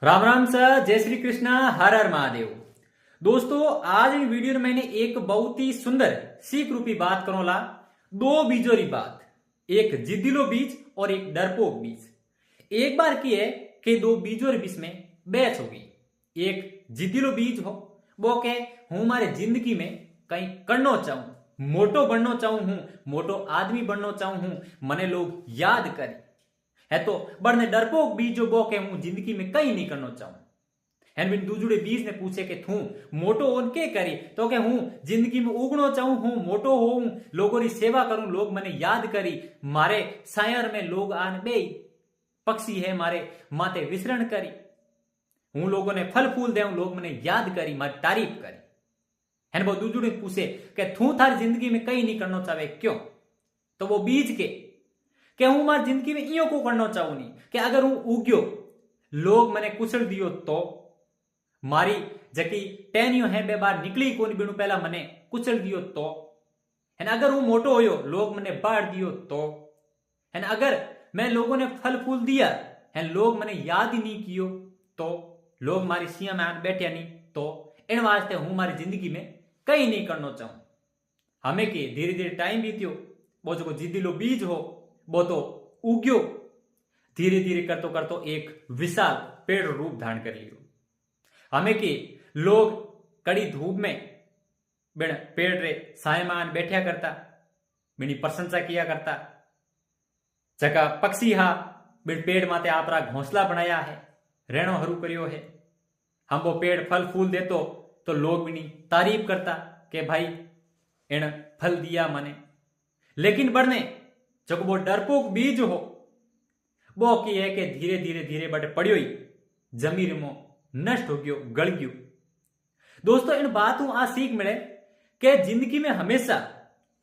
Ram Ram sir, जय श्री कृष्णा, हर हर महादेव। दोस्तों, आज इन वीडियो में मैंने एक बहुत ही सुंदर सीख रूपी बात करोला। दो बीजों री बात, एक जिद्दिलो बीज और एक डरपोक बीज। एक बार की है कि दो बीजों रे बीच में बहस होगी। एक जिद्दिलो बीज हो, वो कहे हूं मारे जिंदगी में कहीं करना चाहूं, मोटो बनना चाहूं हूं, मोटो आदमी बनना चाहूं हूं, मने लोग याद करे है। तो बड़ने डरपोक बीज जो बो के हूं जिंदगी में कहीं नहीं करना चाहूं। एंड बिन दूजुड़े बीज ने पूछे कि थू मोटो ओन के करी, तो के हूं जिंदगी में उगनो चाहूं हूं, मोटो होऊं, लोगों की सेवा करूं, लोग मने याद करी, मारे सायर में लोग आन बे पक्षी है मारे माते विसरण करी, हूं लोगों ने फल फूल देऊं, लोग मने याद करी, मारी तारीफ करी। एंड वो दूजुड़े पूछे कि थू थारी जिंदगी में कहीं नहीं करना चाहे क्यों? तो वो बीज के कि हूं मारी जिंदगी में इो को करना चाहूं नहीं कि अगर हूं उग्यो, लोग मने कुचल दियो तो मारी जकी टेनियो है बे बार निकली कोनी बिनु पहला मने कुचल दियो तो, है अगर हूं मोटो होयो, लोग मने बाढ़ दियो तो, है अगर मैं लोगों ने फल फूल दिया है, लोग मने याद ही नहीं कियो तो, लोग मारी सिया में आन बैठे नहीं तो, इन वास्ते हूं मारी जिंदगी में कहीं नहीं करना चाहूं। हमें कि धीरे धीरे टाइम बीत्यो, वो जो जिद्दिलो बीज हो वो तो उग्यो, धीरे धीरे करतो करतो एक विशाल पेड़ रूप धारण कर लियो। हमें कि लोग कड़ी धूप में बिन पेड़ रे सायमान बैठा करता, बिनी प्रशंसा किया करता, जका पक्षी हा बिन पेड़ माते आपरा घोंसला बनाया है, रेणो हरू करियो है। हम वो पेड़ फल फूल देतो तो लोग बिनी तारीफ करता कि भाई इन फल दिया मने। लेकिन बढ़ने जो वो डरपोक बीज हो वो की है कि धीरे धीरे धीरे बटे पड़ियो ही जमीन में नष्ट हो गयो, गल गयो। दोस्तों, इन बातों आ सीख मिले कि जिंदगी में हमेशा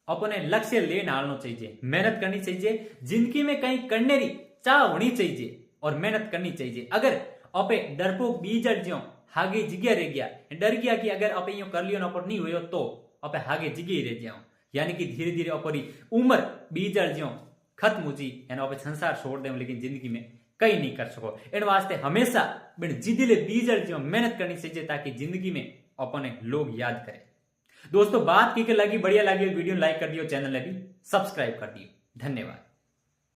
अपने लक्ष्य ले नालना चाहिए, मेहनत करनी चाहिए, जिंदगी में कहीं करने की चाह होनी चाहिए और मेहनत करनी चाहिए। अगर अपे डरपोक बीज ज्यो हागे जिग्या रह गया, डर गया कि अगर अपे यो कर लियो ना पर नहीं हुयो तो अपे हागे जिगे रह जाओ, यानी कि धीरे धीरे अपनी उम्र बीज ज्यो खत्म हो जी एना अपे संसार छोड़ देव, लेकिन जिंदगी में कहीं नहीं कर सको। इन वास्ते हमेशा बिन जिद्दिले बीज ज्यो मेहनत करनी चाहिए ताकि जिंदगी में अपने लोग याद करें। दोस्तों, बात की लगी बढ़िया लगी वीडियो लाइक कर दियो, चैनल ने भी सब्सक्राइब कर दियो। धन्यवाद।